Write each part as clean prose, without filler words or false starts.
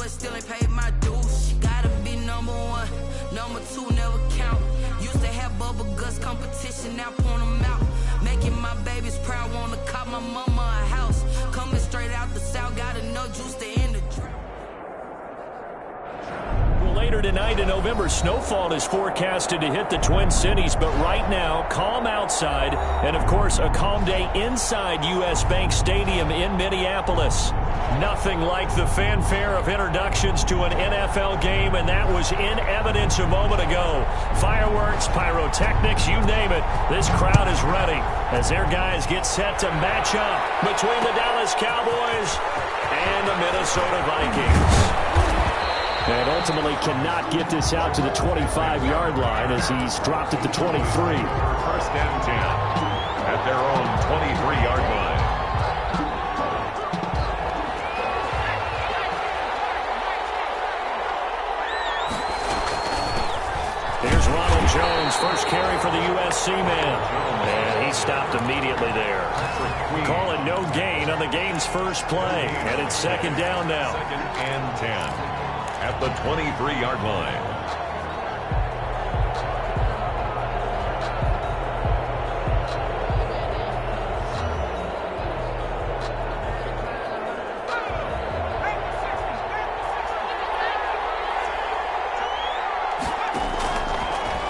but still ain't paid my dues. Gotta be number one, number two never count. Used to have bubble guts competition, now point them out. Making my babies proud, wanna cop my mama a house. Coming straight out the south, got enough juice to end the drought. Later tonight in November, snowfall is forecasted to hit the Twin Cities, but right now, calm outside, and of course, a calm day inside U.S. Bank Stadium in Minneapolis. Nothing like the fanfare of introductions to an NFL game, and that was in evidence a moment ago. Fireworks, pyrotechnics, you name it. This crowd is ready as their guys get set to match up between the Dallas Cowboys and the Minnesota Vikings. And ultimately cannot get this out to the 25-yard line as he's dropped at the 23. First and 10 at their own 23-yard line. Here's Ronald Jones, first carry for the USC man. And he stopped immediately there. Call it no gain on the game's first play. And it's second down now. Second and 10. At the 23-yard line.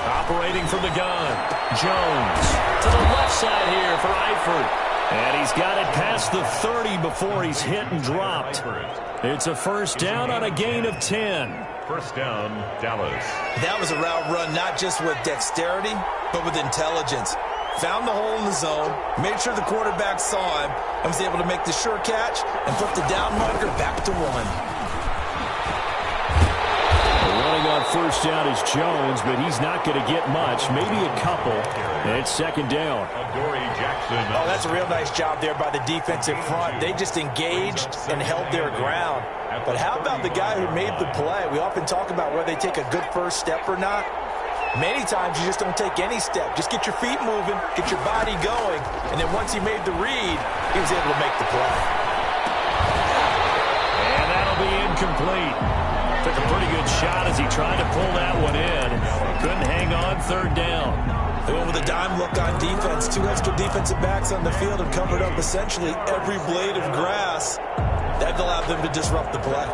Operating from the gun, Jones to the left side here for Eifert. And he's got it past the 30 before he's hit and dropped. It's a first down on a gain of 10. First down, Dallas. That was a route run not just with dexterity, but with intelligence. Found the hole in the zone, made sure the quarterback saw him, and was able to make the sure catch and flip the down marker back to one. Running on first down is Jones, but he's not going to get much, maybe a couple. And it's second down. Oh, that's a real nice job there by the defensive front. They just engaged and held their ground. But how about the guy who made the play? We often talk about whether they take a good first step or not. Many times you just don't take any step. Just get your feet moving, get your body going, and then once he made the read, he was able to make the play. And that'll be incomplete. Took a pretty good shot as he tried to pull that one in. Couldn't hang on third down. They went with a dime look on defense. Two extra defensive backs on the field and covered up essentially every blade of grass. That allowed them to disrupt the play.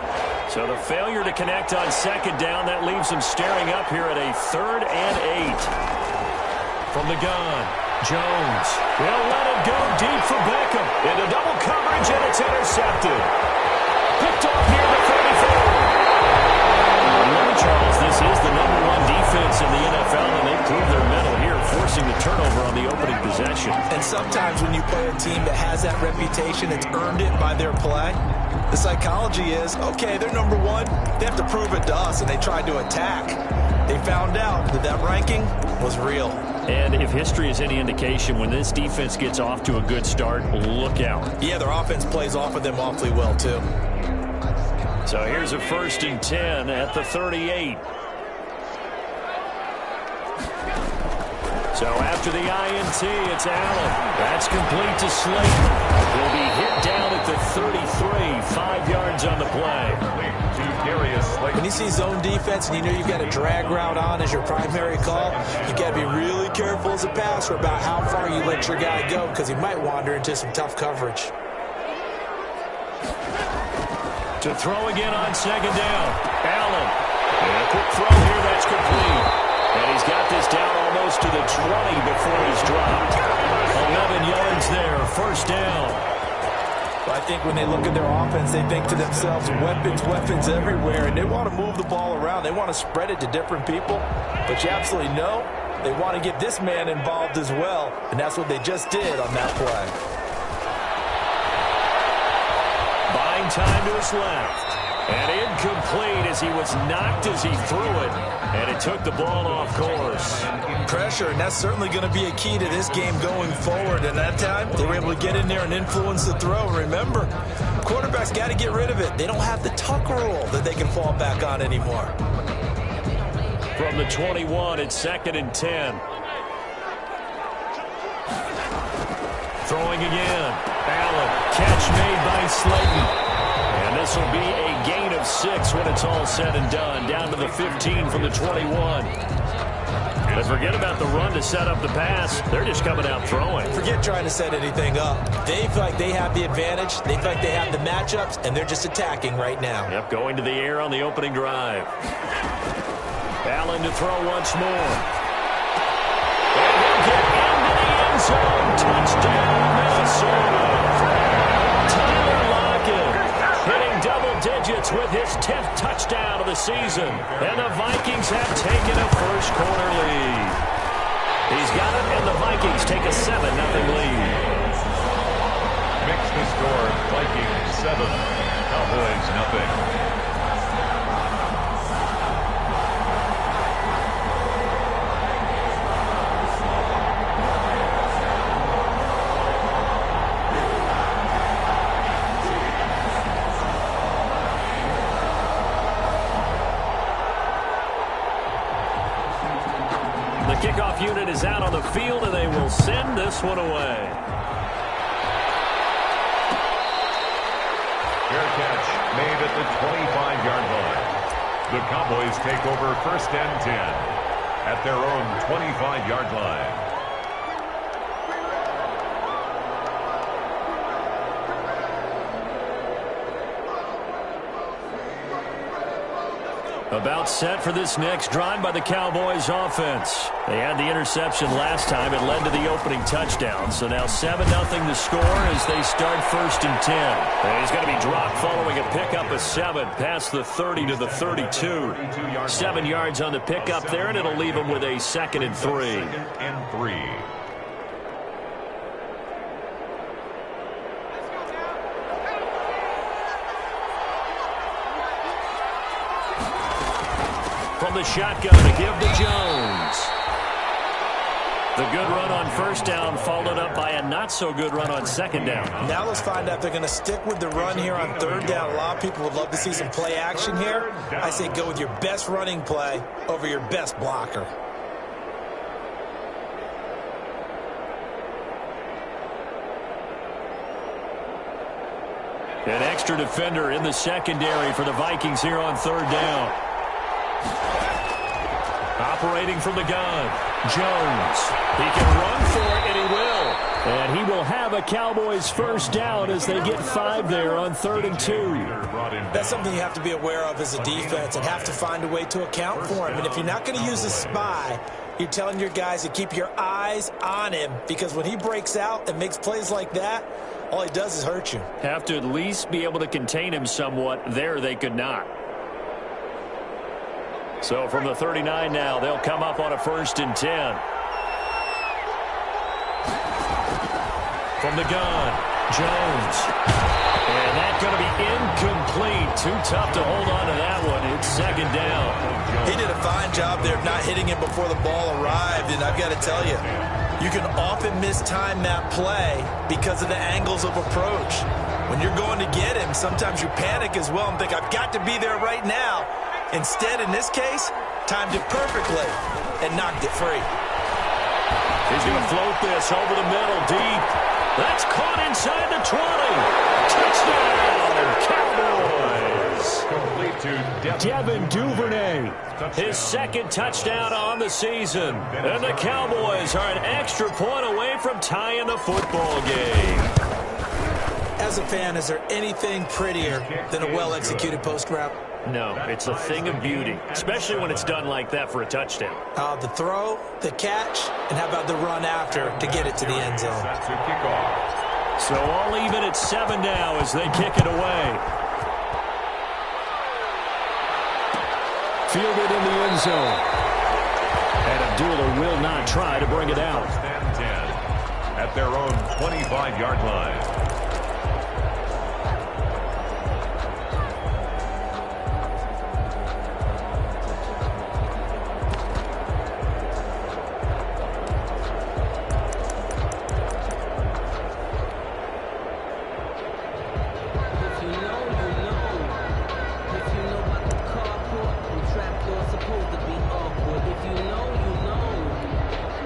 So the failure to connect on second down, that leaves them staring up here at a 3rd and 8. From the gun, Jones will let it go deep for Beckham. Into double coverage, and it's intercepted. Picked off near the 34. Remember, Charles, this is the #1 defense in the NFL, and they proved their mettle here, forcing the turnover on the opening possession. And sometimes when you play a team that has that reputation, it's earned it by their play. The psychology is, okay, they're #1. They have to prove it to us, and they tried to attack. They found out that that ranking was real. And if history is any indication, when this defense gets off to a good start, look out. Yeah, their offense plays off of them awfully well, too. So here's a 1st and 10 at the 38. So after the INT, it's Allen. That's complete to Slayton. He'll be hit down at the 33, 5 yards on the play. When you see zone defense and you know you've got a drag route on as your primary call, you've got to be really careful as a passer about how far you let your guy go because he might wander into some tough coverage. To throw again on second down. Allen. And a quick throw here, that's complete. And he's got this down almost to the 20 before he's dropped. 11 yards there, first down. Well, I think when they look at their offense, they think to themselves, weapons, weapons everywhere, and they want to move the ball around. They want to spread it to different people. But you absolutely know they want to get this man involved as well, and that's what they just did on that play. Buying time to his left. And incomplete as he was knocked as he threw it. And it took the ball off course. Pressure, and that's certainly going to be a key to this game going forward. And that time, they were able to get in there and influence the throw. Remember, quarterbacks got to get rid of it. They don't have the tuck rule that they can fall back on anymore. From the 21, it's 2nd and 10. Throwing again. Allen, catch made by Slayton. And this will be a gain of of 6 when it's all said and done. Down to the 15 from the 21. But forget about the run to set up the pass. They're just coming out throwing. Forget trying to set anything up. They feel like they have the advantage. They feel like they have the matchups, and they're just attacking right now. Yep, going to the air on the opening drive. Allen to throw once more. And he'll get into the end zone. Touchdown, Minnesota. Tyler Lockett hitting double digits with his 10th touchdown of the season. And the Vikings have taken a first-quarter lead. He's got it, and the Vikings take a 7-0 lead. Makes the score Vikings 7, Cowboys 0. Kickoff unit is out on the field, and they will send this one away. Fair catch made at the 25-yard line. The Cowboys take over 1st and 10 at their own 25-yard line. About set for this next drive by the Cowboys offense. They had the interception last time. It led to the opening touchdown. So now 7-0 the score as they start 1st and 10. And he's going to be dropped following a pickup of 7 past the 30 to the 32. 7 yards on the pickup there, and it'll leave him with a 2nd and 3. 2nd and 3. From the shotgun to give to Jones. The good run on 1st down followed up by a not-so-good run on 2nd down. Now let's find out if they're going to stick with the run here on 3rd down. A lot of people would love to see some play action here. I say go with your best running play over your best blocker. An extra defender in the secondary for the Vikings here on 3rd down. Operating from the gun, Jones. He can run for it, and he will. And he will have a Cowboys 1st down as they get 5 there on 3rd and 2. That's something you have to be aware of as a defense and have to find a way to account for him. And if you're not going to use a spy, you're telling your guys to keep your eyes on him, because when he breaks out and makes plays like that, all he does is hurt you. Have to at least be able to contain him somewhat. There they could not. So from the 39 now, they'll come up on a 1st and 10. From the gun, Jones. And that's going to be incomplete. Too tough to hold on to that one. It's 2nd down. He did a fine job there of not hitting him before the ball arrived. And I've got to tell you, you can often mistime that play because of the angles of approach. When you're going to get him, sometimes you panic as well and think, I've got to be there right now. Instead, in this case, timed it perfectly and knocked it free. He's going to float this over the middle, deep. That's caught inside the 20. Touchdown, Cowboys. Complete to Devin Duvernay. His 2nd touchdown on the season. And the Cowboys are an extra point away from tying the football game. As a fan, is there anything prettier than a well-executed post route? No, it's a thing of beauty, especially when it's done like that for a touchdown. The throw, the catch, and how about the run after to get it to the end zone? That's a kickoff. So all even at 7 now as they kick it away. Fielded in the end zone. And Abdullah will not try to bring it out. 1st and 10 at their own 25-yard line.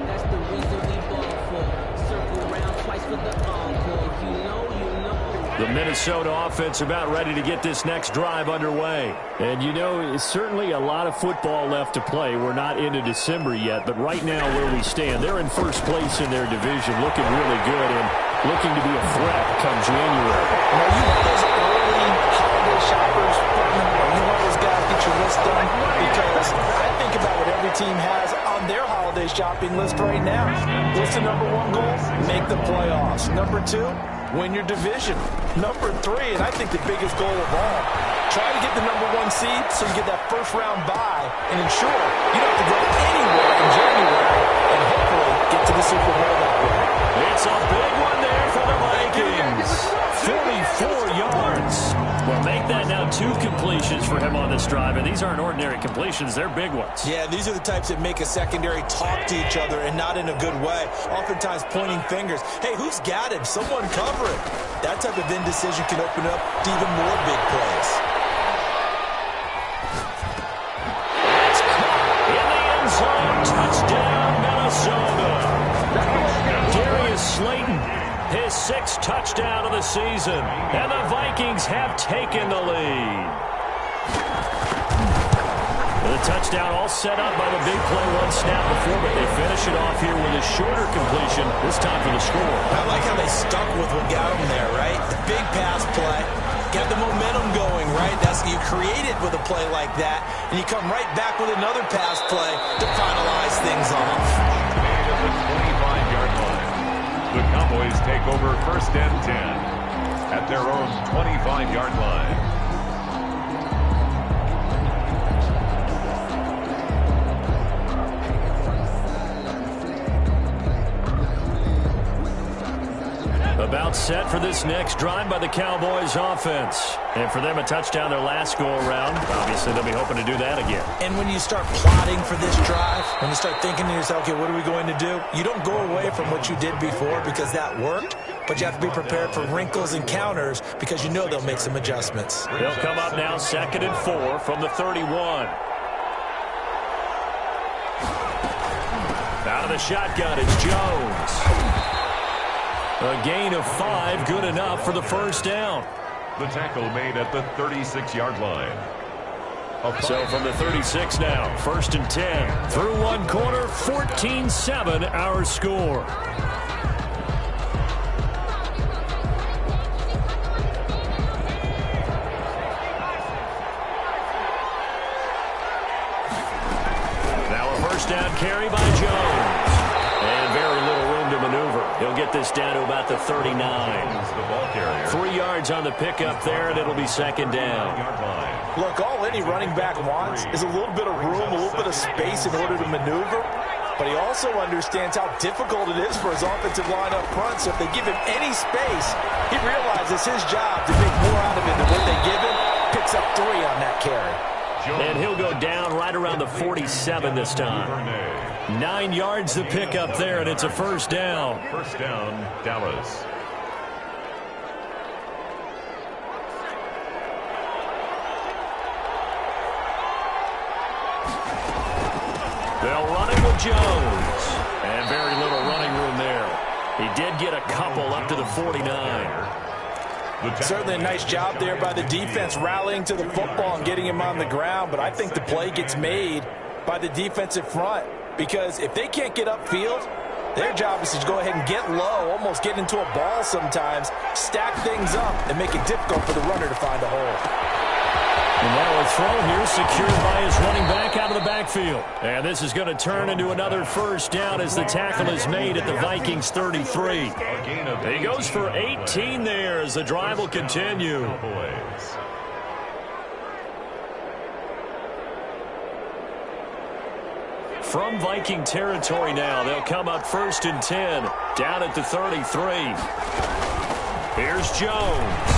That's the reason we ball for. Circle round twice for the encore. If you know. Minnesota offense about ready to get this next drive underway. And, you know, it's certainly a lot of football left to play. We're not into December yet, but right now where we stand, they're in first place in their division, looking really good and looking to be a threat come January. Are you one of those early holiday shoppers? Are you one of those guys get your list done? Because I think about what every team has on their holiday shopping list right now. What's the number one goal? Make the playoffs. Number two, win your division. Number three, and I think the biggest goal of all, try to get the number one seed so you get that first round bye and ensure you don't have to go anywhere in January and hopefully get to the Super Bowl that way. It's a big one there for the Vikings. 44 yards. Well, make that now 2 completions for him on this drive, and these aren't ordinary completions. They're big ones. Yeah, these are the types that make a secondary talk to each other and not in a good way. Oftentimes pointing fingers. Hey, who's got him? Someone cover it. That type of indecision can open up to even more big plays. It's caught in the end zone. Touchdown, Minnesota. Darius Slayton, his 6th touchdown of the season, and the Vikings have taken the lead. The touchdown all set up by the big play one snap before, but they finish it off here with a shorter completion, this time for the score. I like how they stuck with what got them there, right? The big pass play, got the momentum going, right? That's you create it with a play like that, and you come right back with another pass play to finalize things off. Made at the 25-yard line. The Cowboys take over first and 10 at their own 25-yard line. About set for this next drive by the Cowboys offense. And for them, a touchdown their last go-around. Obviously, they'll be hoping to do that again. And when you start plotting for this drive, when you start thinking to yourself, okay, what are we going to do? You don't go away from what you did before because that worked, but you have to be prepared for wrinkles and counters because you know they'll make some adjustments. They'll come up now 2nd and 4 from the 31. Out of the shotgun, it's Jones. A gain of 5, good enough for the first down. The tackle made at the 36-yard line. So from the 36 now, 1st and 10. Through one quarter, 14-7 our score. Now a first down carry by Jones. And very little room to maneuver. He'll get this down to about the 39. 3 yards on the pickup there, and it'll be 2nd down. Look, all any running back wants is a little bit of room, a little bit of space in order to maneuver. But he also understands how difficult it is for his offensive line up front. So if they give him any space, he realizes his job to make more out of it than what they give him. Picks up 3 on that carry. And he'll go down right around the 47 this time. 9 yards to pick up there, and it's a first down. First down, Dallas. They'll run it with Jones. And very little running room there. He did get a couple up to the 49. Certainly a nice job there by the defense rallying to the football and getting him on the ground, but I think the play gets made by the defensive front because if they can't get upfield, their job is to go ahead and get low, almost get into a ball sometimes, stack things up, and make it difficult for the runner to find a hole. And now a throw here secured by his running back out of the backfield. And this is going to turn into another first down as the tackle is made at the Vikings 33. He goes for 18 there as the drive will continue. From Viking territory now, they'll come up 1st and 10, down at the 33. Here's Jones.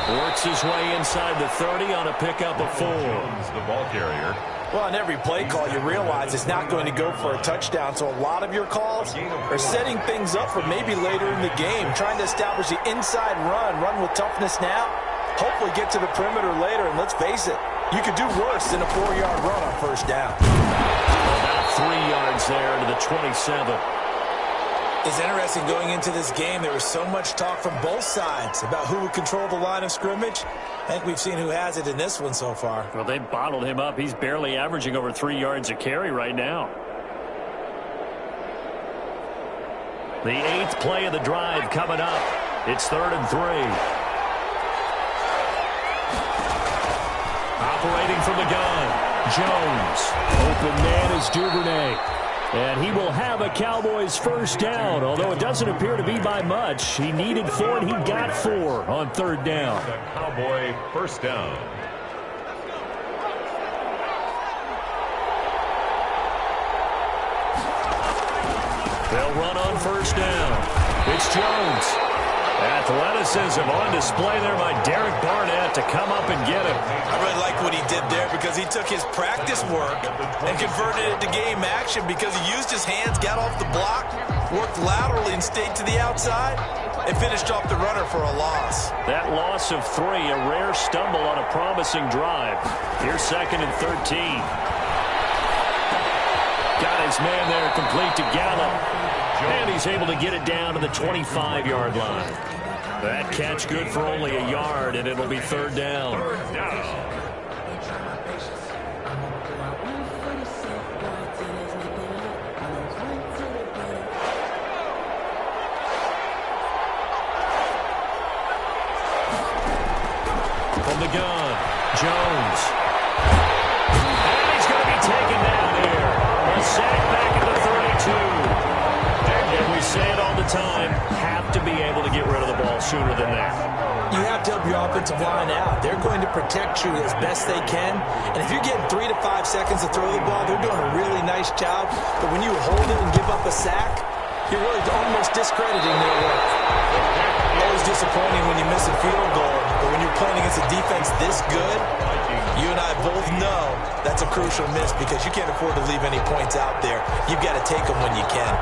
Works his way inside the 30 on a pickup of 4. The ball carrier. Well, on every play call, you realize it's not going to go for a touchdown. So a lot of your calls are setting things up for maybe later in the game, trying to establish the inside run with toughness now, hopefully get to the perimeter later. And let's face it, you could do worse than a 4-yard run on first down. About 3 yards there to the 27. It's interesting going into this game. There was so much talk from both sides about who would control the line of scrimmage. I think we've seen who has it in this one so far. Well, they bottled him up. He's barely averaging over 3 yards a carry right now. The 8th play of the drive coming up. It's 3rd and 3. Operating from the gun, Jones. Open man is Duvernay. And he will have a Cowboys first down, although it doesn't appear to be by much. He needed 4, and he got 4 on 3rd down. The Cowboy first down. They'll run on 1st down. It's Jones. Athleticism on display there by Derek Barnett to come up and get him. I really like what he did there because he took his practice work and converted it to game action because he used his hands, got off the block, worked laterally and stayed to the outside, and finished off the runner for a loss. That loss of 3, a rare stumble on a promising drive. Here's 2nd and 13. Got his man there complete to Gallup. And he's able to get it down to the 25-yard line. That catch good for only a yard, and it'll be 3rd down. From the gun, Jones. And he's going to be taken down here. A sack back at the 32. And we say it all the time, have to be able to get rid of the ball sooner than that. You have to help your offensive line out. They're going to protect you as best they can. And if you're getting 3 to 5 seconds to throw the ball, they're doing a really nice job. But when you hold it and give up a sack, you're really almost discrediting their work. Always disappointing when you miss a field goal. But when you're playing against a defense this good, you and I both know that's a crucial miss because you can't afford to leave any points out there. You've got to take them when you can.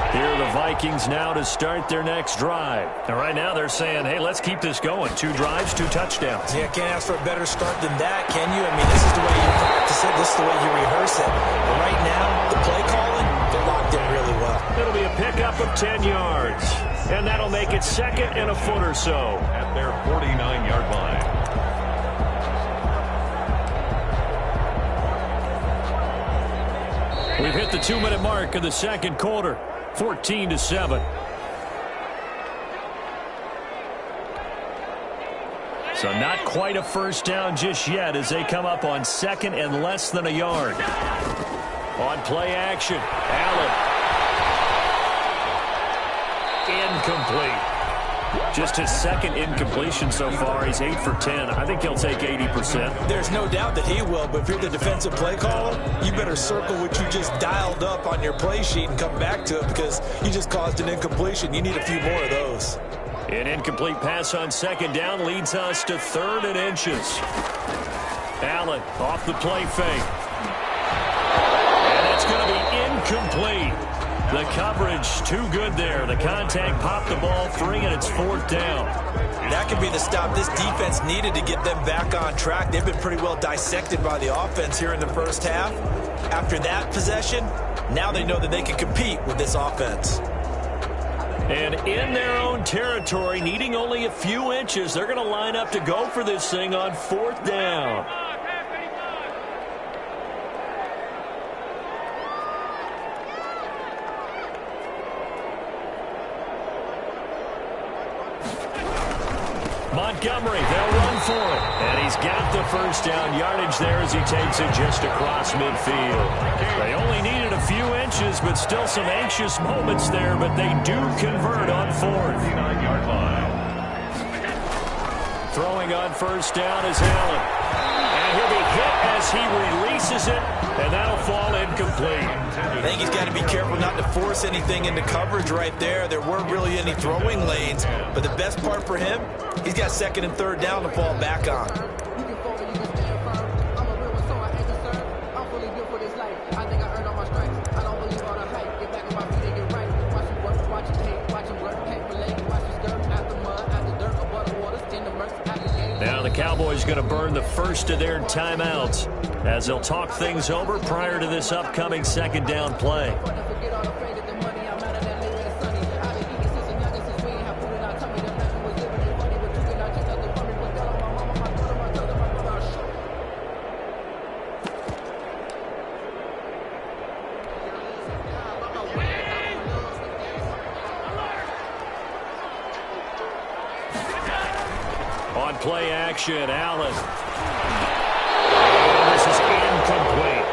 Here are the Vikings now to start their next drive. And right now they're saying, hey, let's keep this going. 2 drives, 2 touchdowns. Yeah, can't ask for a better start than that, can you? I mean, this is the way you practice it. This is the way you rehearse it. But right now, the play calling, they're locked in really well. It'll be a pickup of 10 yards. And that'll make it 2nd and a foot or so. At their 49-yard line. We've hit the 2-minute mark of the 2nd quarter. 14-7. So not quite a first down just yet as they come up on 2nd and less than a yard. On play action, Allen. Incomplete. Just his 2nd incompletion so far. He's 8 for 10. I think he'll take 80%. There's no doubt that he will, but if you're the defensive play caller, you better circle what you just dialed up on your play sheet and come back to it because you just caused an incompletion. You need a few more of those. An incomplete pass on 2nd down leads us to 3rd and inches. Allen off the play fake. And it's going to be incomplete. The coverage too good there. The contact popped the ball free, and it's 4th down. That could be the stop this defense needed to get them back on track. They've been pretty well dissected by the offense here in the first half. After that possession, now they know that they can compete with this offense. And in their own territory, needing only a few inches, they're going to line up to go for this thing on 4th down. Montgomery, they'll run for it. And he's got the first down yardage there as he takes it just across midfield. They only needed a few inches, but still some anxious moments there, but they do convert on 4th. 49-yard line. Throwing on first down is Allen. And he'll be hit as he releases it, and that'll fall incomplete. I think he's got to be careful not to force anything into coverage right there. There weren't really any throwing lanes, but the best part for him, he's got 2nd and 3rd down to fall back on. Cowboys going to burn the first of their timeouts as they'll talk things over prior to this upcoming second down play. On play action, Allen. And this is incomplete.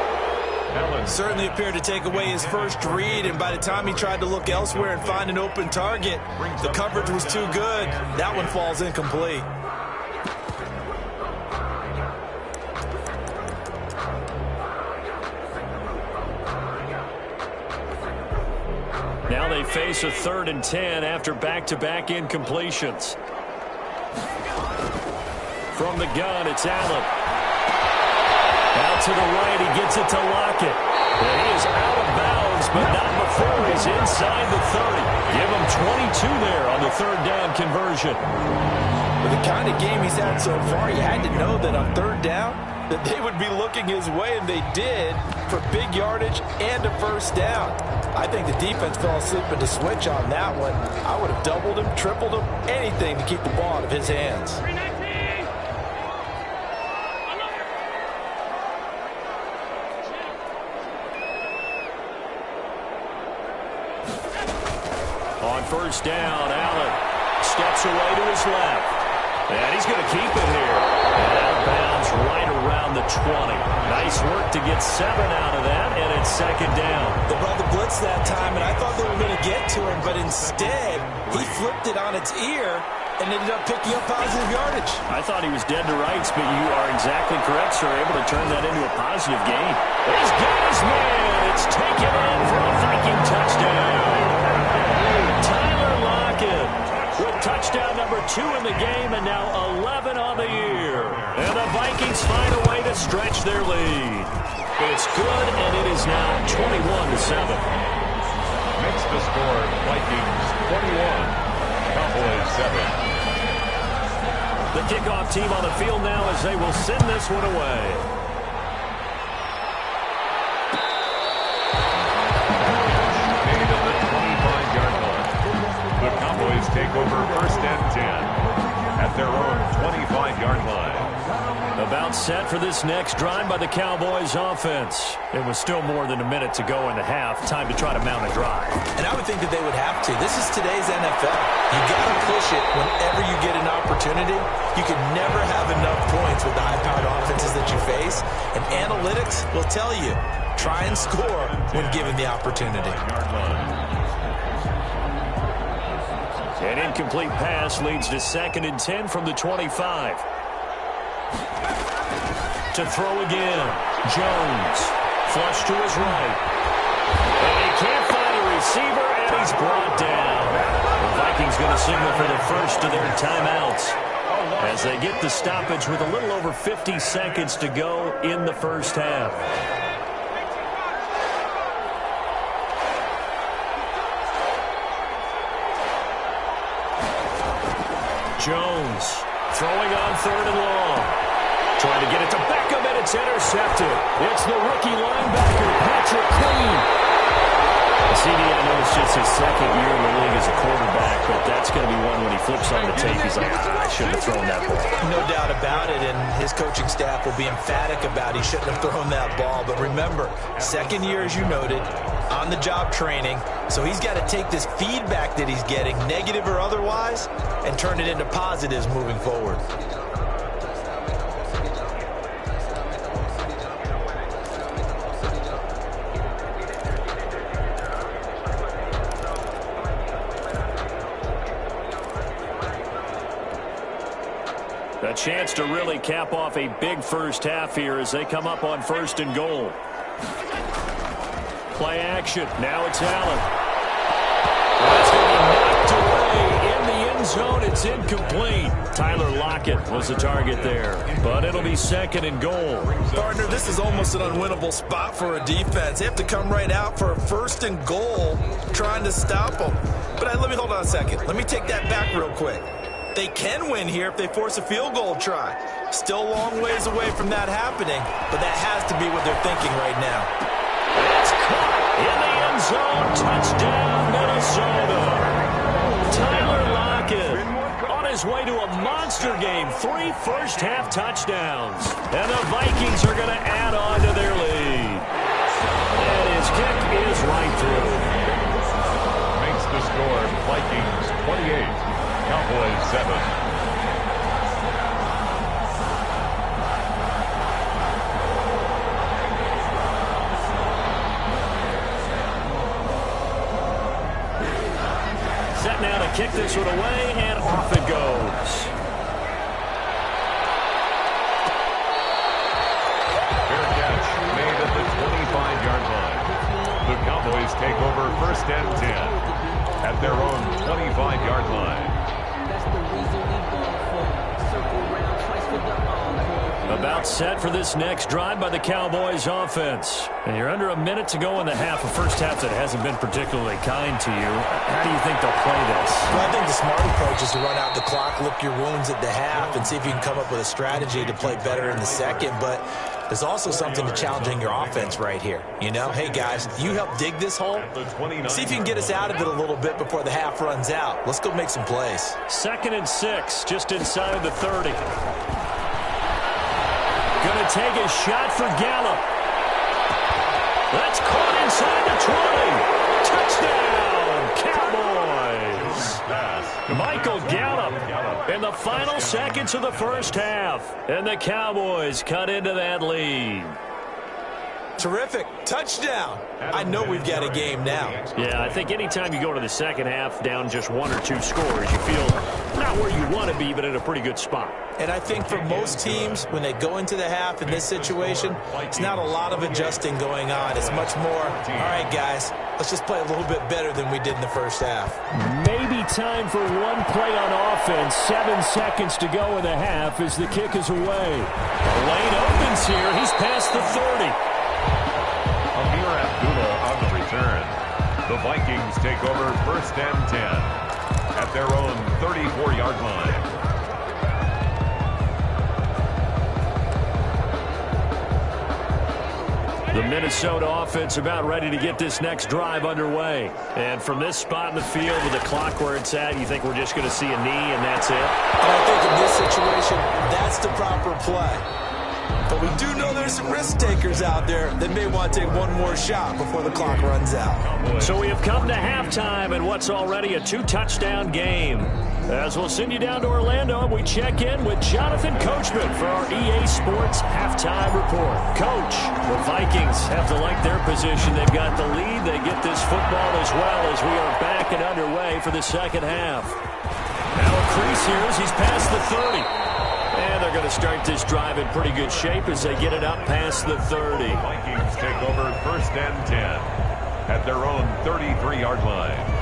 Allen Certainly appeared to take away his first read, and by the time he tried to look elsewhere and find an open target, the coverage was too good. That one falls incomplete. Now they face a 3rd and 10 after back-to-back incompletions. From the gun, it's Allen. Out to the right, he gets it to Lockett. And he is out of bounds, but not before he's inside the 30. Give him 22 there on the 3rd down conversion. With the kind of game he's had so far, you had to know that on 3rd down, that they would be looking his way, and they did, for big yardage and a 1st down. I think the defense fell asleep at the switch on that one. I would have doubled him, tripled him, anything to keep the ball out of his hands. On 1st down, Allen steps away to his left. And he's going to keep it here. And out of bounds right around the 20. Nice work to get 7 out of that, and it's 2nd down. They brought the blitz that time, and I thought they were going to get to him, but instead, he flipped it on its ear and ended up picking up positive yardage. I thought he was dead to rights, but you are exactly correct, sir. Able to turn that into a positive gain. He's got his man. It's taken in for a Viking touchdown. Tyler Lockett with touchdown number 2 in the game, and now 11 on the year. And the Vikings find a way to stretch their lead. It's good, and it is now 21-7. makes the score Vikings 21, Cowboys 7. The kickoff team on the field now as they will send this one away. Take over 1st and 10 at their own 25-yard line. About set for this next drive by the Cowboys offense. It was still more than a minute to go in the half. Time to try to mount a drive. And I would think that they would have to. This is today's NFL. You got to push it whenever you get an opportunity. You can never have enough points with the high-powered offenses that you face. And analytics will tell you, try and score when given the opportunity. An incomplete pass leads to 2nd and 10 from the 25. To throw again. Jones. Flush to his right. And he can't find a receiver, and he's brought down. The Vikings going to signal for the first of their timeouts as they get the stoppage with a little over 50 seconds to go in the first half. Jones throwing on 3rd and long. Trying to get it to Beckham, and it's intercepted. It's the rookie linebacker, Patrick Queen. CD, I know it's just his 2nd year in the league as a quarterback, but that's going to be one when he flips on the tape. He's like, I shouldn't have thrown that ball. No doubt about it, and his coaching staff will be emphatic about he shouldn't have thrown that ball. But remember, 2nd year, as you noted, on-the-job training, so he's got to take this feedback that he's getting, negative or otherwise, and turn it into positives moving forward. A chance to really cap off a big first half here as they come up on 1st and goal. Play action. Now it's Allen. That's going to be knocked away in the end zone. It's incomplete. Tyler Lockett was the target there, but it'll be 2nd and goal. Partner, this is almost an unwinnable spot for a defense. They have to come right out for a 1st and goal trying to stop them. But let me hold on a second. Let me take that back real quick. They can win here if they force a field goal try. Still a long ways away from that happening, but that has to be what they're thinking right now. It's caught in the end zone. Touchdown, Minnesota. Tyler Lockett on his way to a monster game. 3 first-half touchdowns. And the Vikings are going to add on to their lead. And his kick is right through. Makes the score Vikings 28, Cowboys 7. Now to kick this one away, and off it goes. Fair catch made at the 25-yard line. The Cowboys take over first and 10 at their own 25-yard line. About set for this next drive by the Cowboys offense. And you're under a minute to go in the half, a first half that hasn't been particularly kind to you. How do you think they'll play this? Well, I think the smart approach is to run out the clock, lick your wounds at the half, and see if you can come up with a strategy to play better in the second. But there's also something to challenging your offense right here. You know, hey, guys, you help dig this hole. See if you can get us out of it a little bit before the half runs out. Let's go make some plays. 2nd and 6, just inside of the 30. Going to take a shot for Gallup. That's caught inside the 20. Touchdown, Cowboys. Michael Gallup in the final seconds of the first half. And the Cowboys cut into that lead. Terrific. Touchdown. I know we've got a game now. Yeah, I think anytime you go to the second half down just 1 or 2 scores, you feel not where you want to be, but in a pretty good spot. And I think for most teams, when they go into the half in this situation, it's not a lot of adjusting going on. It's much more, all right, guys, let's just play a little bit better than we did in the first half. Maybe time for one play on offense. 7 seconds to go in the half as the kick is away. The lane opens here. He's past the 30. Amir Abdullah on the return. The Vikings take over first and 10 at their own 34-yard line. The Minnesota offense about ready to get this next drive underway. And from this spot in the field with the clock where it's at, you think we're just going to see a knee and that's it? And I think in this situation, that's the proper play. But we do know there's some risk takers out there that may want to take one more shot before the clock runs out. So we have come to halftime in what's already a 2-touchdown game. As we'll send you down to Orlando, and we check in with Jonathan Coachman for our EA Sports Halftime Report. Coach, the Vikings have to like their position. They've got the lead. They get this football as well as we are back and underway for the second half. Now a crease here as he's past the 30. And they're going to start this drive in pretty good shape as they get it up past the 30. Vikings take over first and 10 at their own 33-yard line.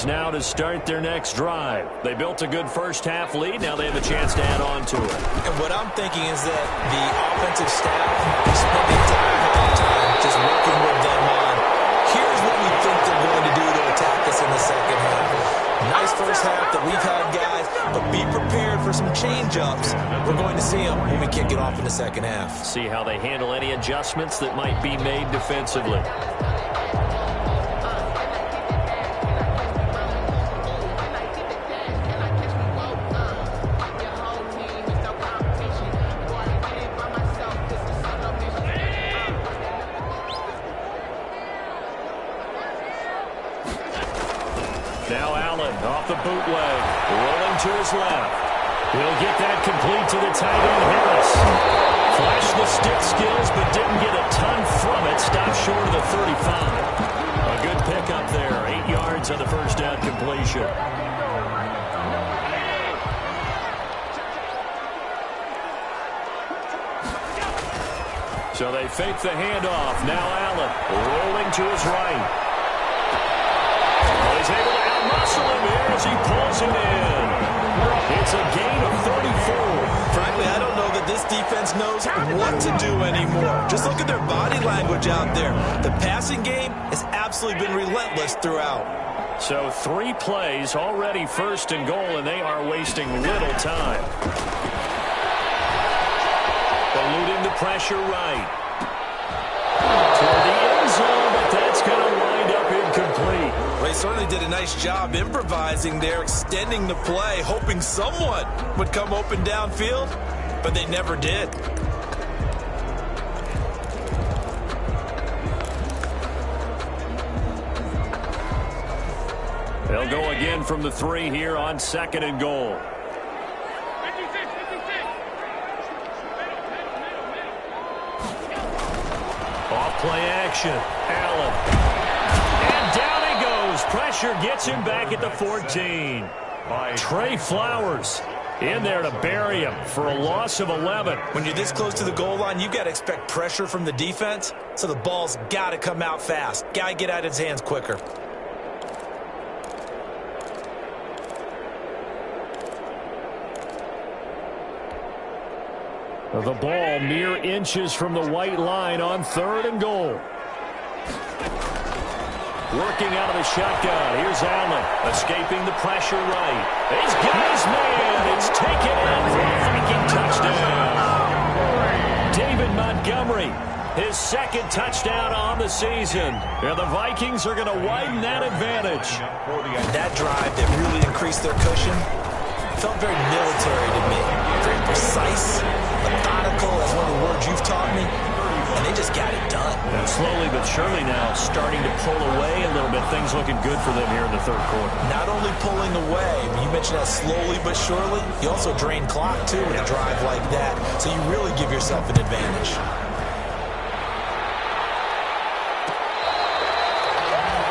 Now to start their next drive. They built a good first half lead. Now they have a chance to add on to it. And what I'm thinking is that the offensive staff is spending time just working with them on, here's what we think they're going to do to attack us in the second half. Nice first half that we've had, guys, but be prepared for some change-ups. We're going to see them when we kick it off in the second half. See how they handle any adjustments that might be made defensively. Now Allen off the bootleg, rolling to his left. He'll get that complete to the tight end Harris. Flashed the stick skills, but didn't get a ton from it. Stopped short of the 35. A good pickup there, 8 yards yards on the first down completion. So they fake the handoff. Now Allen rolling to his right. He's able to out-muscle him here as he pulls it in. It's a gain of 34. Frankly, I don't know that this defense knows what to do anymore. Just look at their body language out there. The passing game has absolutely been relentless throughout. So 3 plays, already first and goal, and they are wasting little time. Eluding the pressure right. Toward the end zone, but that's going to wind up incomplete. Well, he certainly did a nice job improvising there, extending the play, hoping someone would come open downfield, but they never did. They'll go again from the 3 here on second and goal. Off-play action. Allen. And down he goes. Pressure gets him back at the 14. Trey Flowers in there to bury him for a loss of 11. When you're this close to the goal line, you've got to expect pressure from the defense, so the ball's got to come out fast. Got to get out of his hands quicker. The ball mere inches from the white line on third and goal. Working out of the shotgun. Here's Allen escaping the pressure right. He's got his man. It's taken in for a Viking touchdown. David Montgomery, his second touchdown on the season. And the Vikings are going to widen that advantage. That drive that really increased their cushion felt very military to me. Very precise, methodical, that's one of the words you've taught me. And they just got it done. And slowly but surely now starting to pull away a little bit. Things looking good for them here in the third quarter. Not only pulling away, you mentioned that slowly but surely, you also drain clock too in a drive like that. So you really give yourself an advantage.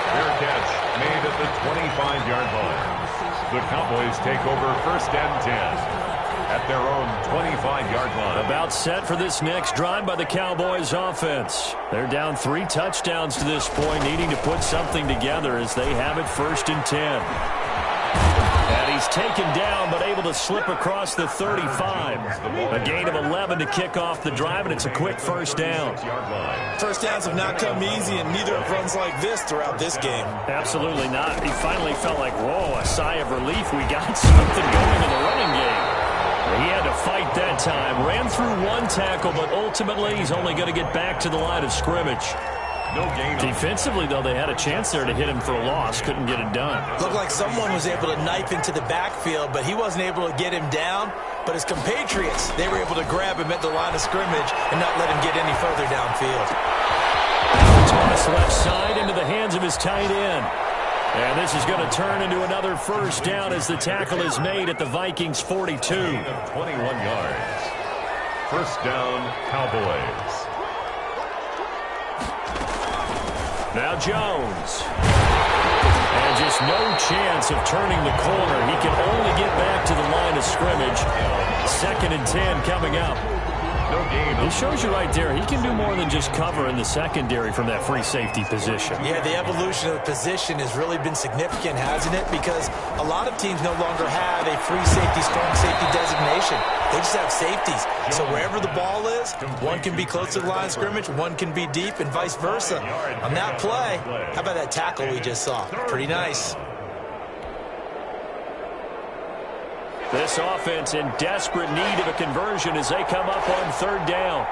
Fair catch made at the 25-yard line. The Cowboys take over first and 10 at their own 25-yard line. About set for this next drive by the Cowboys offense. They're down 3 touchdowns to this point, needing to put something together as they have it first and 10. And he's taken down, but able to slip across the 35. A gain of 11 to kick off the drive, and it's a quick first down. First downs have not come easy, and neither have runs like this throughout this game. Absolutely not. He finally felt like, whoa, a sigh of relief. We got something going in the running game. He had to fight that time. Ran through 1 tackle, but ultimately he's only going to get back to the line of scrimmage. No gain. Defensively, though, they had a chance there to hit him for a loss. Couldn't get it done. Looked like someone was able to knife into the backfield, but he wasn't able to get him down. But his compatriots, they were able to grab him at the line of scrimmage and not let him get any further downfield. Toss left side into the hands of his tight end. And this is going to turn into another first down as the tackle is made at the Vikings 42. 21 yards. First down, Cowboys. Now Jones. And just no chance of turning the corner. He can only get back to the line of scrimmage. Second and 10 coming up. No gain. It shows you right there, he can do more than just cover in the secondary from that free safety position. Yeah, the evolution of the position has really been significant, hasn't it? Because a lot of teams no longer have a free safety, strong safety designation. They just have safeties. So wherever the ball is, one can be close to the line of scrimmage, one can be deep, and vice versa. On that play, how about that tackle we just saw? Pretty nice. This offense in desperate need of a conversion as they come up on third down.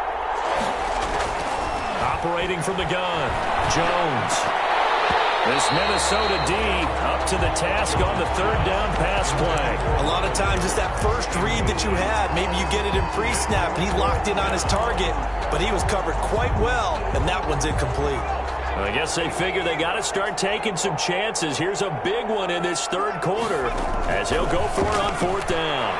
Operating from the gun, Jones. This Minnesota D up to the task on the third down pass play. A lot of times it's that first read that you had. Maybe you get it in pre-snap and he locked in on his target, but he was covered quite well, and that one's incomplete. I guess they figure they got to start taking some chances. Here's a big one in this third quarter as he'll go for it on fourth down.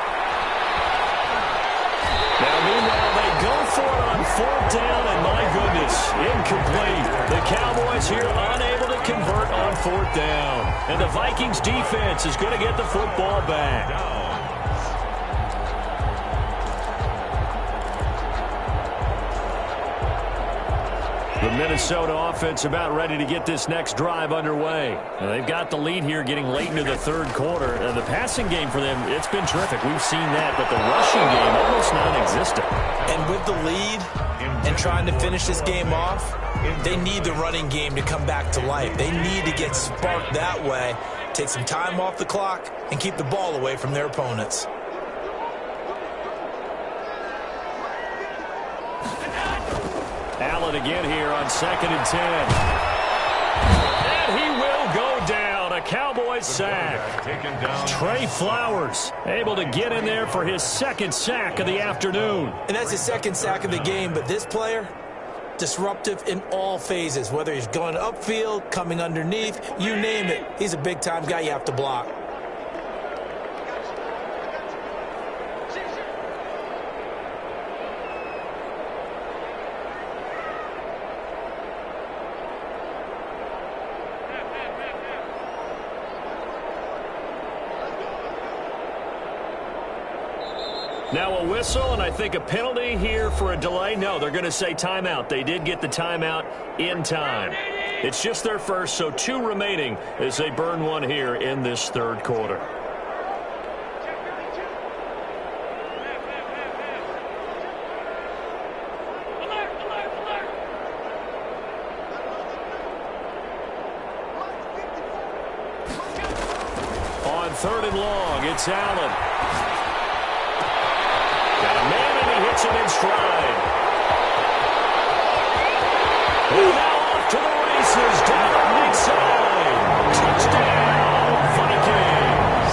Now, meanwhile, they go for it on fourth down, and my goodness, incomplete. The Cowboys here unable to convert on fourth down. And the Vikings defense is going to get the football back. The Minnesota offense about ready to get this next drive underway. Now, they've got the lead here getting late into the third quarter. And the passing game for them, it's been terrific. We've seen that, but the rushing game almost non-existent. And with the lead and trying to finish this game off, they need the running game to come back to life. They need to get sparked that way, take some time off the clock, and keep the ball away from their opponents. Allen again here on 2nd and 10. And he will go down. A Cowboys sack. Trey Flowers able to get in there for his second sack of the afternoon. And that's his second sack of the game. But this player, disruptive in all phases. Whether he's going upfield, coming underneath, you name it. He's a big-time guy you have to block. Now a whistle, and I think a penalty here for a delay. No, they're going to say timeout. They did get the timeout in time. It's just their first, so 2 remaining as they burn one here in this third quarter. On 3rd and long, it's Allen. Got a man, and he hits him in stride. And now off to the races, down the right side. Touchdown, Vikings.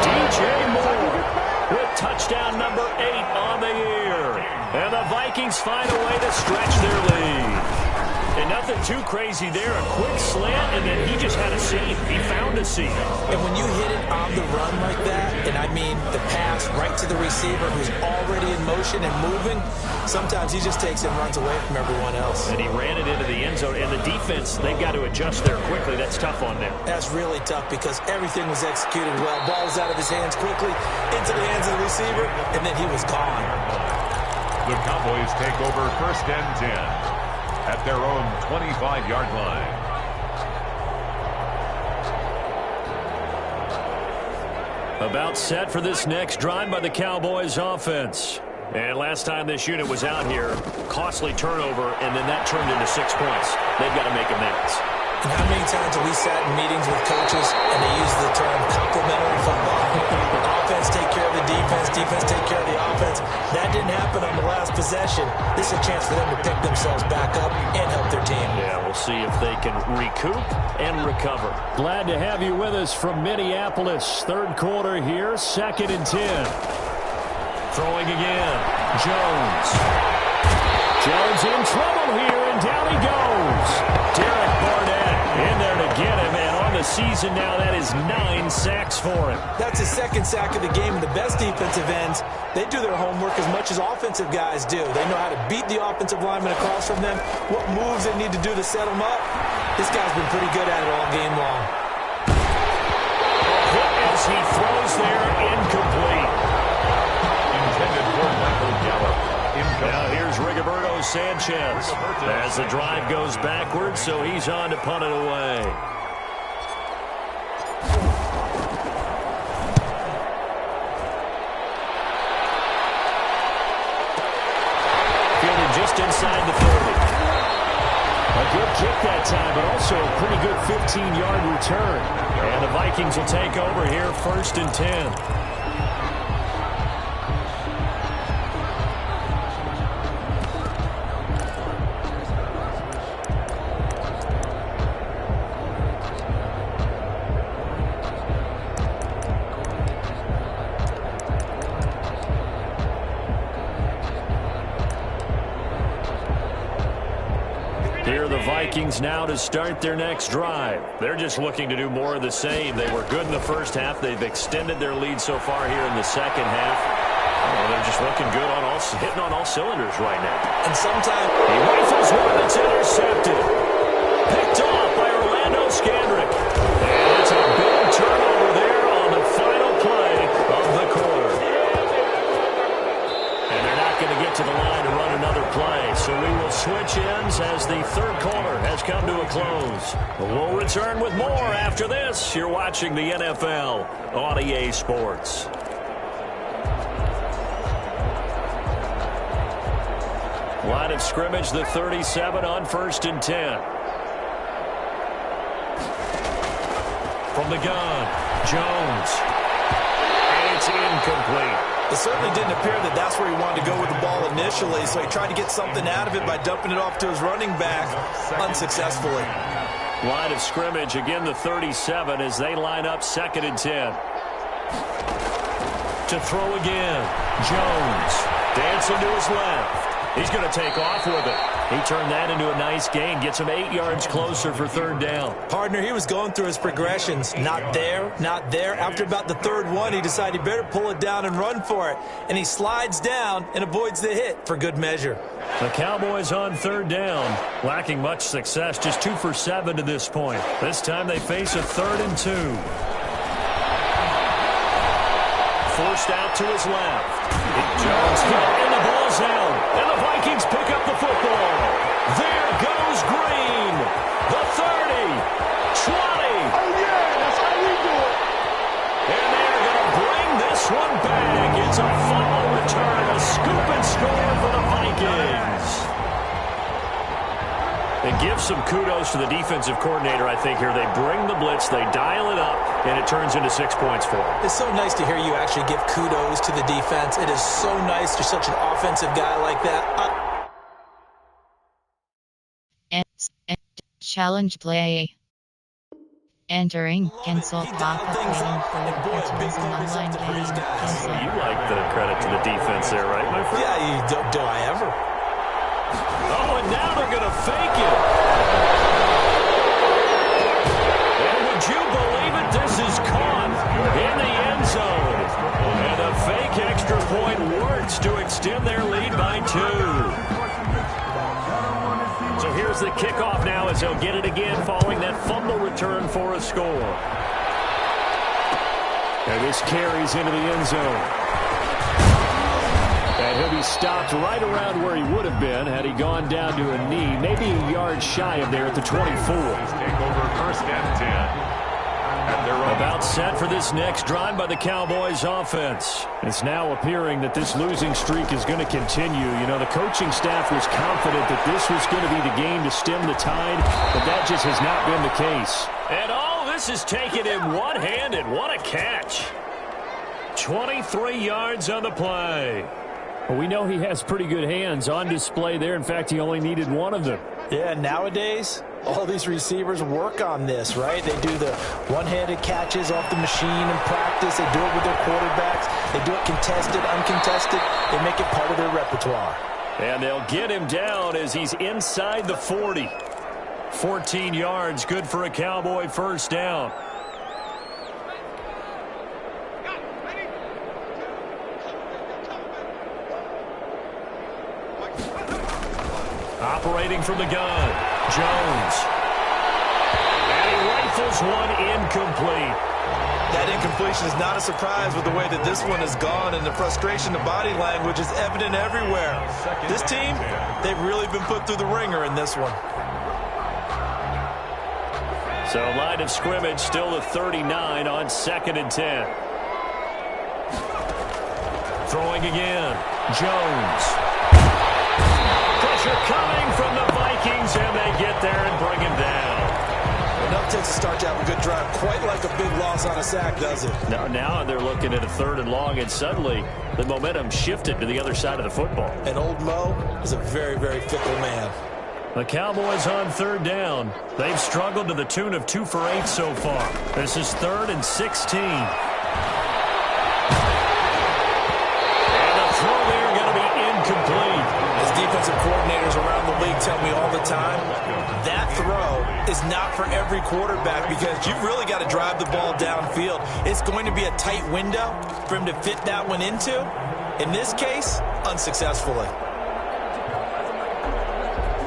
DJ Moore with touchdown number 8 on the year. And the Vikings find a way to stretch their lead. And nothing too crazy there. A quick slant, and then he just had a seam. He found a seam. And when you hit it on the run like that, and I mean the pass right to the receiver who's already in motion and moving, sometimes he just takes it and runs away from everyone else. And he ran it into the end zone. And the defense, they've got to adjust there quickly. That's tough on them. That's really tough because everything was executed well. Ball was out of his hands quickly, into the hands of the receiver, and then he was gone. The Cowboys take over 1st and 10. At their own 25-yard line. About set for this next drive by the Cowboys offense. And last time this unit was out here, costly turnover, and then that turned into 6 points. They've got to make amends. And how many times have we sat in meetings with coaches and they use the term complementary football? Offense take care of the defense, defense take care of the offense. That didn't happen on the last possession. This is a chance for them to pick themselves back up and help their team. Yeah, we'll see if they can recoup and recover. Glad to have you with us from Minneapolis. Third quarter here, 2nd and 10. Throwing again, Jones. Jones in trouble here, and down he goes. Derek Barnett in there to get him, and on the season now, that is 9 sacks for him. That's his second sack of the game. The best defensive ends, they do their homework as much as offensive guys do. They know how to beat the offensive lineman across from them, what moves they need to do to set them up. This guy's been pretty good at it all game long. As he throws there, incomplete. Intended for Michael Gallup. Now here's Rigoberto Sanchez as the drive goes backwards, so he's on to punt it away. Fielded just inside the 30. A good kick that time, but also a pretty good 15-yard return. And the Vikings will take over here, 1st and 10. Vikings now to start their next drive. They're just looking to do more of the same. They were good in the first half. They've extended their lead so far here in the second half. Well, they're just looking good on hitting on all cylinders right now. And sometimes he rifles one that's intercepted. Picked off by Orlando Scandrick. And it's a big turnover there on the final play of the quarter. And they're not going to get to the line to run another play. So we will switch ends as the third quarter has come to a close. We'll return with more after this. You're watching the NFL on EA Sports. Line of scrimmage, the 37 on 1st and 10. From the gun, Jones. And it's incomplete. It certainly didn't appear that that's where he wanted to go with the ball initially, so he tried to get something out of it by dumping it off to his running back unsuccessfully. Line of scrimmage, again the 37 as they line up 2nd and 10. To throw again, Jones. Dancing to his left. He's going to take off with it. He turned that into a nice gain. Gets him 8 yards closer for 3rd down. Partner, he was going through his progressions. Not there, not there. After about the 3rd one, he decided he better pull it down and run for it. And he slides down and avoids the hit for good measure. The Cowboys on 3rd down. Lacking much success. Just 2 for 7 to this point. This time they face a 3rd and 2. Forced out to his left. Jones hit, and the ball's out. And the Vikings pick up the football. There goes Green. The 30. 20. Oh, yeah, that's how we do it. And they're going to bring this one back. It's a fumble return. A scoop and score for the Vikings. It gives some kudos to the defensive coordinator, I think, here. They bring the blitz, they dial it up, and it turns into 6 points for them. It's so nice to hear you actually give kudos to the defense. It is so nice to such an offensive guy like that. Challenge play. Entering cancel clock waiting for participants in online game. You like the credit to the defense there, right, my friend? Yeah, do I ever? Oh, and now they're going to fake it. And would you believe it? This is caught in the end zone. And the fake extra point works to extend their lead by 2. So here's the kickoff now as they'll get it again following that fumble return for a score. And this carries into the end zone. And he'll be stopped right around where he would have been had he gone down to a knee, maybe a yard shy of there at the 24. Take over 1st and 10. About set for this next drive by the Cowboys offense. It's now appearing that this losing streak is going to continue. You know, the coaching staff was confident that this was going to be the game to stem the tide, but that just has not been the case. And all this is taken in one-handed. What a catch. 23 yards on the play. Well, we know he has pretty good hands on display there. In fact, he only needed one of them. Yeah, nowadays, all these receivers work on this, right? They do the one-handed catches off the machine in practice. They do it with their quarterbacks. They do it contested, uncontested. They make it part of their repertoire. And they'll get him down as he's inside the 40. 14 yards, good for a Cowboy 1st down. Operating from the gun, Jones. And he rifles one incomplete. That incompletion is not a surprise with the way that this one has gone, and the frustration, the body language is evident everywhere. This team, they've really been put through the ringer in this one. So line of scrimmage still the 39 on 2nd and 10. Throwing again, Jones. Pressure coming from the Vikings, and they get there and bring him down. Enough takes a start to have a good drive. Quite like a big loss on a sack, does it? Now they're looking at a 3rd and long, and suddenly the momentum shifted to the other side of the football. And old Mo is a very, very fickle man. The Cowboys on 3rd down. They've struggled to the tune of 2 for 8 so far. This is 3rd and 16. And the throw there going to be incomplete. As defensive coordinators around the league tell me all the time, that throw is not for every quarterback because you've really got to drive the ball downfield. It's going to be a tight window for him to fit that one into. In this case, unsuccessfully.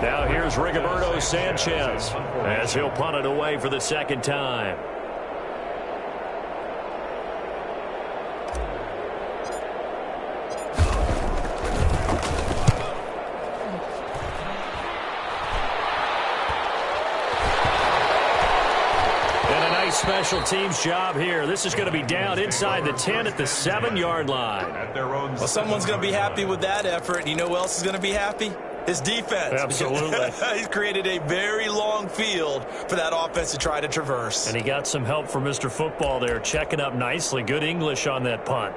Now here's Rigoberto Sanchez as he'll punt it away for the second time. Special teams job here. This is going to be down inside the 10 at the 7-yard line. Well, someone's going to be happy with that effort. You know who else is going to be happy? His defense. Absolutely. He's created a very long field for that offense to try to traverse. And he got some help from Mr. Football there, checking up nicely. Good English on that punt.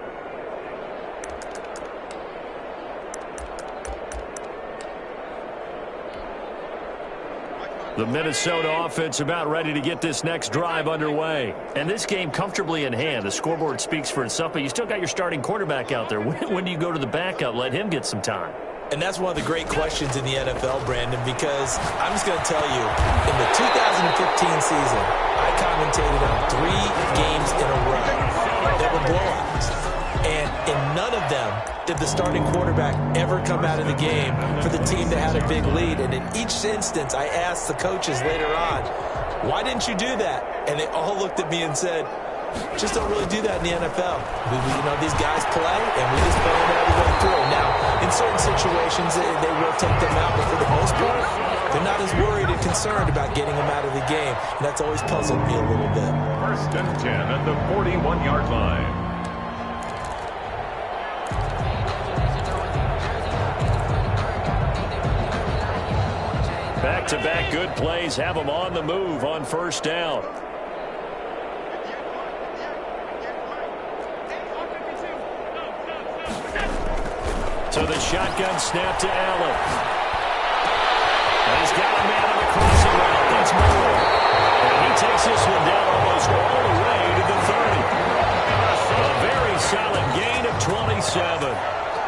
The Minnesota offense about ready to get this next drive underway. And this game comfortably in hand. The scoreboard speaks for itself, but you still got your starting quarterback out there. When do you go to the backup? Let him get some time. And that's one of the great questions in the NFL, Brandon, because I'm just going to tell you, in the 2015 season, I commentated on 3 games in a row that were blowouts. And in none of them did the starting quarterback ever come out of the game for the team that had a big lead. And in each instance, I asked the coaches later on, why didn't you do that? And they all looked at me and said, just don't really do that in the NFL. You know, these guys play, and we just play them everybody through. Now, in certain situations, they will take them out, but for the most part, they're not as worried and concerned about getting them out of the game. And that's always puzzled me a little bit. First and 10 at the 41-yard line. Back-to-back good plays have them on the move on first down. So the shotgun snap to Allen. And he's got a man on the crossing route. That's Moore. And he takes this one down almost all the way to the 30. A very solid gain of 27.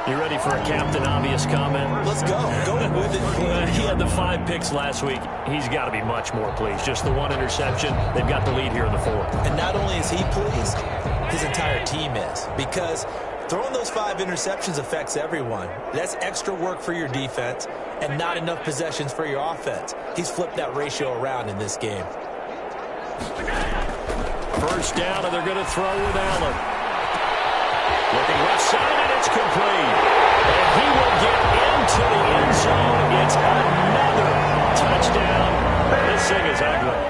You ready for a Captain Obvious comment? Let's go. Go with it. He had the 5 picks last week. He's got to be much more pleased. Just the 1 interception. They've got the lead here in the 4th. And not only is he pleased, his entire team is. Because throwing those 5 interceptions affects everyone. That's extra work for your defense and not enough possessions for your offense. He's flipped that ratio around in this game. First down, and they're going to throw with Allen. Looking left side, and it's complete. And he will get into the end zone. It's another touchdown. This thing is ugly.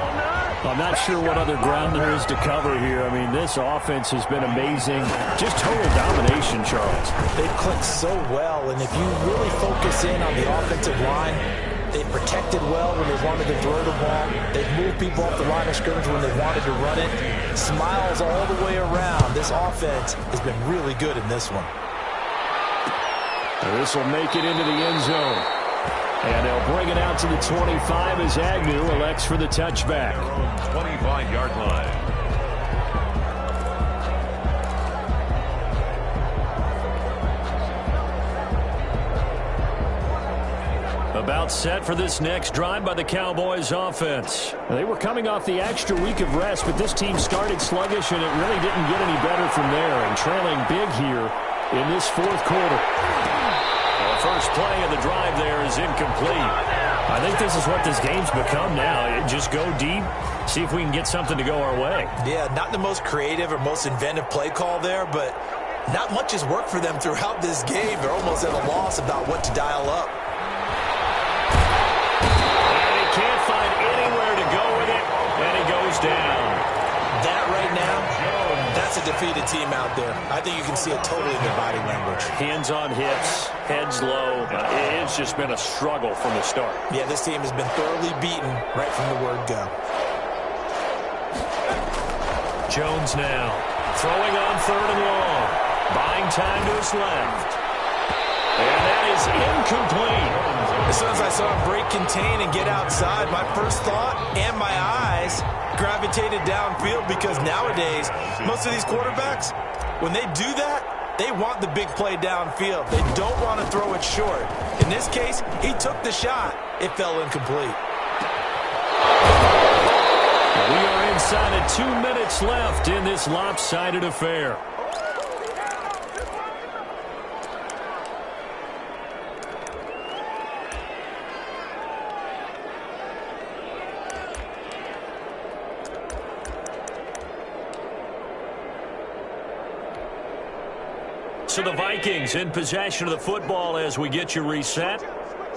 I'm not sure what other ground there is to cover here. I mean, this offense has been amazing. Just total domination, Charles. They've clicked so well, and if you really focus in on the offensive line, they've protected well when they wanted to throw the ball. They've moved people off the line of scrimmage when they wanted to run it. Smiles all the way around. This offense has been really good in this one. This will make it into the end zone. And they'll bring it out to the 25 as Agnew elects for the touchback. 25-yard line. About set for this next drive by the Cowboys offense. They were coming off the extra week of rest, but this team started sluggish, and it really didn't get any better from there. And trailing big here in this 4th quarter. The first play of the drive there is incomplete. I think this is what this game's become now. Just go deep, see if we can get something to go our way. Yeah, not the most creative or most inventive play call there, but not much has worked for them throughout this game. They're almost at a loss about what to dial up. And he can't find anywhere to go with it, and he goes down. That right now, that's a defeated team out there. I think you can see it totally in their body language. Hands on hips, heads low. It's just been a struggle from the start. Yeah, this team has been thoroughly beaten right from the word go. Jones now throwing on 3rd and long. Buying time to his left. And that is incomplete. As soon as I saw him break contain and get outside, my first thought and my eyes gravitated downfield, because nowadays, most of these quarterbacks, when they do that, they want the big play downfield. They don't want to throw it short. In this case, he took the shot. It fell incomplete. We are inside of 2 minutes left in this lopsided affair. So the Vikings in possession of the football as we get you reset.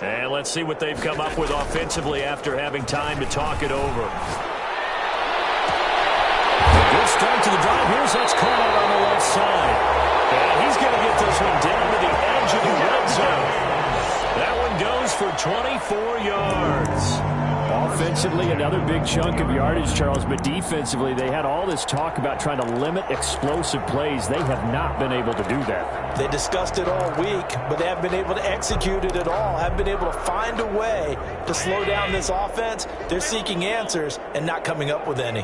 And let's see what they've come up with offensively after having time to talk it over. A good start to the drive. Here's that's caught out on the left side. And he's going to get this one down to the edge of the red zone. That one goes for 24 yards. Offensively, another big chunk of yardage, Charles, but defensively, they had all this talk about trying to limit explosive plays. They have not been able to do that. They discussed it all week, but they haven't been able to execute it at all, haven't been able to find a way to slow down this offense. They're seeking answers and not coming up with any.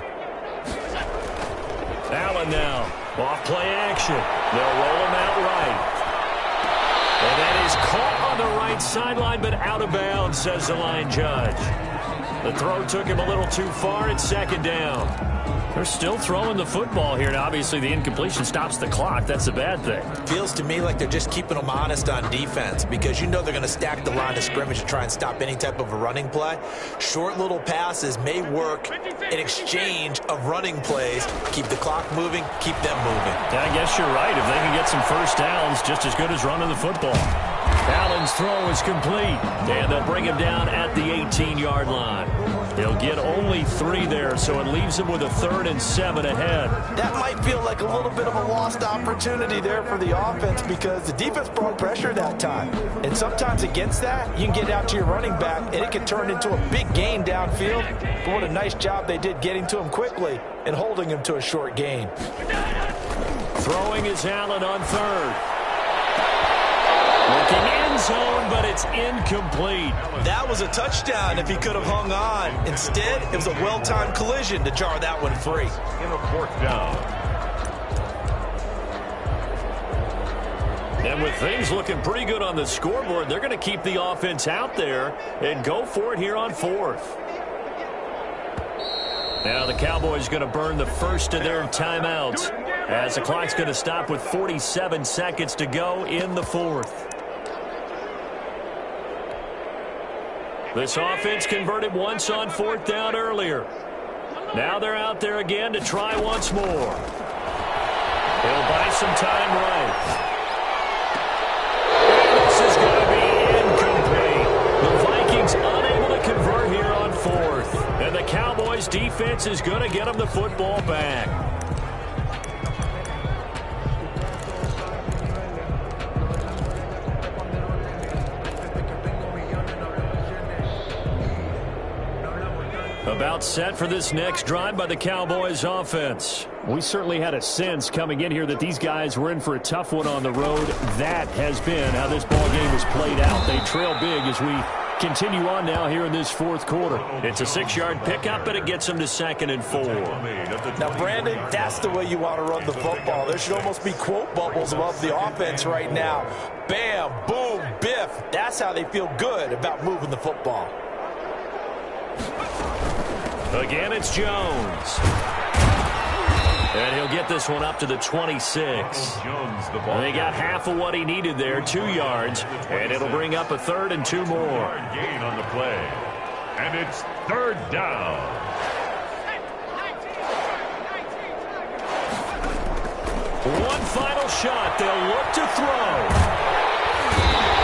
Allen now, off play action. They'll roll him out right. And that is caught on the right sideline, but out of bounds, says the line judge. The throw took him a little too far. It's second down. They're still throwing the football here, and obviously the incompletion stops the clock. That's a bad thing. Feels to me like they're just keeping them honest on defense because you know they're going to stack the line of scrimmage to try and stop any type of a running play. Short little passes may work in exchange of running plays. Keep the clock moving, keep them moving. I guess you're right. If they can get some first downs, just as good as running the football. Allen's throw is complete, and they'll bring him down at the 18-yard line. They'll get only 3 there, so it leaves them with a 3rd and 7 ahead. That might feel like a little bit of a lost opportunity there for the offense because the defense brought pressure that time. And sometimes against that, you can get out to your running back, and it can turn into a big gain downfield. But what a nice job they did getting to him quickly and holding him to a short gain. Throwing is Allen on 3rd. Looking end zone, but it's incomplete. That was a touchdown if he could have hung on. Instead, it was a well-timed collision to jar that one free. In a 4th down. And with things looking pretty good on the scoreboard, they're going to keep the offense out there and go for it here on 4th. Now the Cowboys going to burn the first of their timeouts as the clock's going to stop with 47 seconds to go in the 4th. This offense converted once on 4th down earlier. Now they're out there again to try once more. They'll buy some time right. And this is going to be incomplete. The Vikings unable to convert here on 4th. And the Cowboys defense is going to get them the football back. About set for this next drive by the Cowboys offense. We certainly had a sense coming in here that these guys were in for a tough one on the road. That has been how this ball game has played out. They trail big as we continue on now here in this 4th quarter. It's a 6-yard pickup, and it gets them to 2nd and 4. Now, Brandon, that's the way you want to run the football. There should almost be quote bubbles above the offense right now. Bam, boom, biff. That's how they feel good about moving the football. Again, it's Jones. And he'll get this one up to the 26. They got half of what he needed there, 2 yards, and it'll bring up a 3rd and 2 more. Gain on the play. And it's 3rd down. One final shot. They'll look to throw.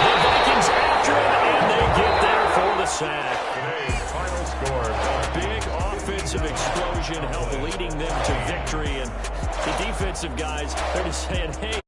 The Vikings after him, and they get there for the sack. Today's final score. Big offensive explosion helped leading them to victory, and the defensive guys, they're just saying, hey.